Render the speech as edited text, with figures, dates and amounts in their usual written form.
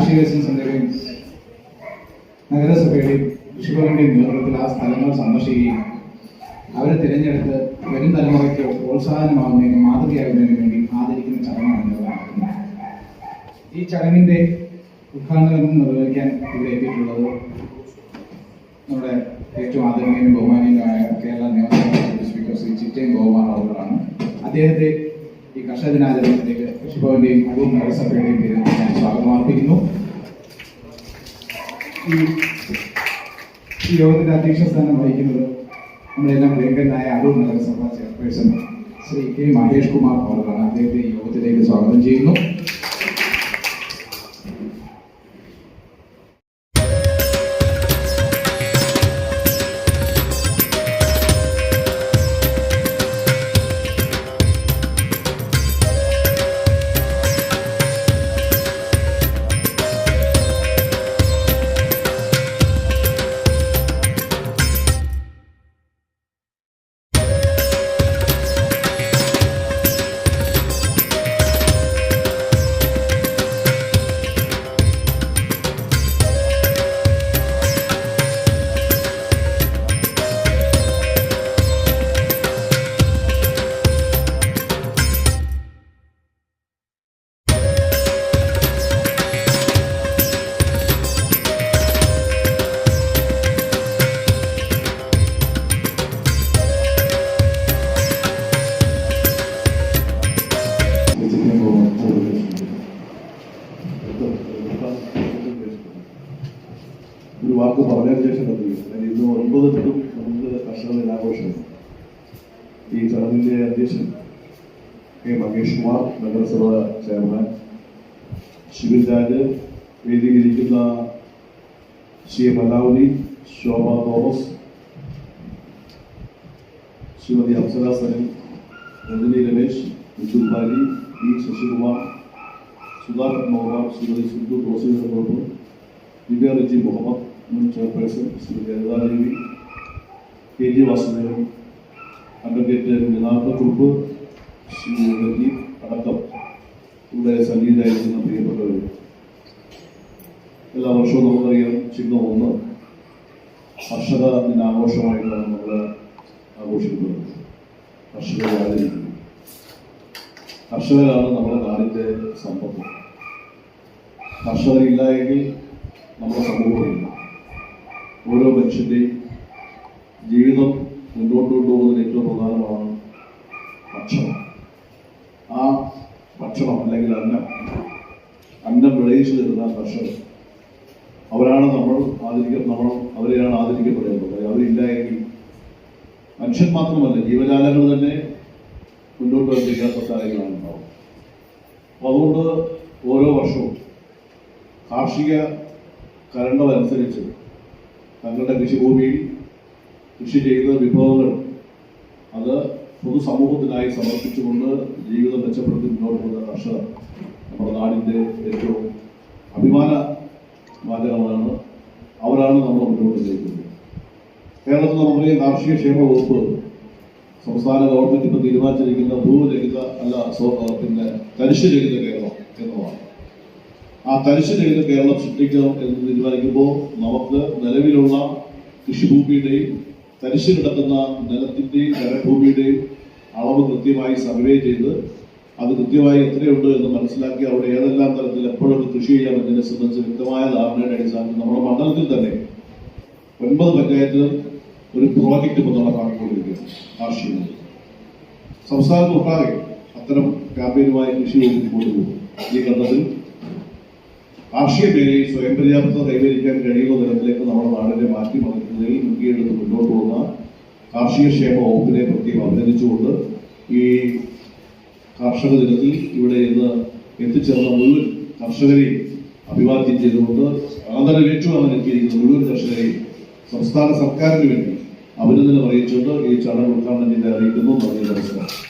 കാർഷിക വികസനത്തിന്റെയും നഗരസഭയുടെയും കൃഷിഭവന്റെയും നേതൃത്വത്തിൽ ആ സ്ഥലങ്ങൾ സന്ദർശിക്കുകയും അവരെ തിരഞ്ഞെടുത്ത് വരും തലമുറയ്ക്ക് പ്രോത്സാഹനമാകുന്നതിനും മാതൃകയാകുന്നതിനും വേണ്ടി ആദരിക്കുന്ന ചടങ്ങാണ് നടക്കുന്നത്. ഈ ചടങ്ങിന്റെ ഉദ്ഘാടനം നിർവഹിക്കാൻ ഇവിടെ എത്തിയിട്ടുള്ളത് നമ്മുടെ ഏറ്റവും ആദരണീയനും ബഹുമാനീയനുമായ കേരള നിയമസഭാ സ്പീക്കർ ശ്രീ ചിറ്റയം ഗോപാൽ അവர்களാണ്. അദ്ദേഹത്തെ ഈ കർഷക ദിനാചരണത്തിലേക്ക് കൃഷിഭവന്റെയും അടൂർ നഗരസഭയുടെയും പേരിൽ ഞാൻ സ്വാഗതം അർപ്പിക്കുന്നു. ഈ യോഗത്തിന്റെ അധ്യക്ഷ സ്ഥാനം വഹിക്കുന്നത് നമ്മളെല്ലാം പ്രിയങ്കരനായ അടൂർ നഗരസഭ ചെയർപേഴ്സൺ ശ്രീ കെ മഹേഷ് കുമാർ അവர்களാണ്. അദ്ദേഹത്തെ ഈ യോഗത്തിലേക്ക് സ്വാഗതം ചെയ്യുന്നു. ഒരു വാക്ക് പറഞ്ഞതിന് ശേഷം ഇന്ന് 9 നമുക്ക് കർഷക ദിനാഘോഷം. ഈ ചടങ്ങിന്റെ അധ്യക്ഷൻ കെ മഹേഷ് കുമാർ, നഗരസഭ ചെയർമാൻ ശിവൻ രാജ്, വേദിയിലിരിക്കുന്ന ശ്രീ മലാവതി, ശോഭ തോമസ്, ശ്രീമതി അപ്സര സനിൽ, രജനി രമേശ്, വിജു ബാലി, പി ശശികുമാർ, സുധാകർ മോഹൻ, ശ്രീമതി സിന്ധു തുളസീധരൻ, ദിവ്യ റജി മുഹമ്മദ്, മുൻ chairperson Shrimati Lalithadevi, K G Vasudevan, advocate Vinathakkurup, Shri Rajeev അടക്കം ഇവിടെ സന്നിഹിതരായിരിക്കുന്ന പ്രിയപ്പെട്ടവർ, എല്ലാ വർഷവും നമുക്കറിയാം ചിഹ്നം 1 കർഷക ദിനാഘോഷമായിട്ടാണ് നമ്മൾ ആഘോഷിക്കുന്നത്. കർഷകരെ ആദരിക്കുന്നു. കർഷകരാണ് നമ്മുടെ നാടിൻ്റെ സമ്പത്ത്. കർഷകരില്ല എങ്കിൽ നമ്മുടെ സമൂഹമില്ല. ഓരോ മനുഷ്യൻ്റെയും ജീവിതം മുന്നോട്ട് കൊണ്ടുപോകുന്നതിന് ഏറ്റവും പ്രധാനമാണ് ഭക്ഷണം. ആ ഭക്ഷണം അല്ലെങ്കിൽ അന്നം വിളയിച്ചു തരുന്ന കർഷകർ, അവരെയാണ് ആദരിക്കപ്പെടേണ്ടത്. അവരില്ല എങ്കിൽ മനുഷ്യൻ മാത്രമല്ല, ജീവജാലങ്ങൾ തന്നെ മുന്നോട്ട് വന്നിരിക്കാത്ത കാര്യങ്ങളാണ് ഉണ്ടാവും. അപ്പോൾ അതുകൊണ്ട് ഓരോ വർഷവും കാർഷിക കലണ്ടർ അനുസരിച്ച് തങ്ങളുടെ കൃഷിഭൂമിയിൽ കൃഷി ചെയ്ത വിഭവങ്ങൾ അത് പൊതുസമൂഹത്തിനായി സമർപ്പിച്ചുകൊണ്ട് ജീവിതം മെച്ചപ്പെടുത്തി മുന്നോട്ട് പോകുന്ന കർഷകർ നമ്മുടെ നാടിൻ്റെ ഏറ്റവും അഭിമാന വാചകമാണ്. അവരാണ് നമ്മൾ മുന്നോട്ട് നയിക്കുന്നത്. കേരളത്തിൽ നമ്മുടെ കാർഷിക ക്ഷേമ വകുപ്പ് സംസ്ഥാന ഗവൺമെന്റ് ഇപ്പോൾ തീരുമാനിച്ചിരിക്കുന്ന ഭൂരഹിത തരിശുരഹിത കേരളം എന്നതാണ്. ആ തരിശുരഹിത കേരളം സൃഷ്ടിക്കണം എന്ന് തീരുമാനിക്കുമ്പോൾ നമുക്ക് നിലവിലുള്ള കൃഷിഭൂമിയുടെയും തരിശു കിടക്കുന്ന നിലത്തിന്റെയും കരഭൂമിയുടെയും അളവ് കൃത്യമായി സർവേ ചെയ്ത് അത് കൃത്യമായി എത്രയുണ്ട് എന്ന് മനസ്സിലാക്കി അവിടെ ഏതെല്ലാം തരത്തിൽ എപ്പോഴൊക്കെ കൃഷി ചെയ്യാൻ എന്നതിനെ സംബന്ധിച്ച് വ്യക്തമായ ധാരണയുടെ അടിസ്ഥാനത്തിൽ നമ്മുടെ മണ്ഡലത്തിൽ തന്നെ 9 പഞ്ചായത്തുകൾ ഒരു പ്രോജക്റ്റ് ഇപ്പോൾ നടപ്പാക്കിക്കൊണ്ടിരിക്കുകയാണ്. കാർഷിക സംസ്ഥാനത്തൊട്ടാകെ അത്തരം ക്യാമ്പയിനുമായി കൃഷി വകുപ്പ് കൊണ്ടുപോകും. ഈ ഘട്ടത്തിൽ കാർഷിക മേഖലയിൽ സ്വയം പര്യാപ്തത കൈവരിക്കാൻ കഴിയുന്ന തരത്തിലേക്ക് നമ്മുടെ നാടിനെ മാറ്റിമറിക്കുന്നതിൽ മുൻകൈയെടുത്ത് മുന്നോട്ട് പോകുന്ന കാർഷിക ക്ഷേമ വകുപ്പിനെ പ്രത്യേകം അഭിനന്ദിച്ചുകൊണ്ട് ഈ കർഷക ദിനത്തിൽ ഇവിടെ ഇന്ന് എത്തിച്ചേർന്ന മുഴുവൻ കർഷകരെയും അഭിവാദ്യം ചെയ്തുകൊണ്ട് ആദരവേറ്റുവാൻ എത്തിയിരിക്കുന്ന മുഴുവൻ കർഷകരെയും സംസ്ഥാന സർക്കാരിന് വേണ്ടി അഭിനന്ദനം അറിയിച്ചുകൊണ്ട് ഈ ചടങ്ങ് ഉദ്ഘാടനം ചെയ്ത് അറിയിക്കുന്നു. നന്ദി, നമസ്കാരം.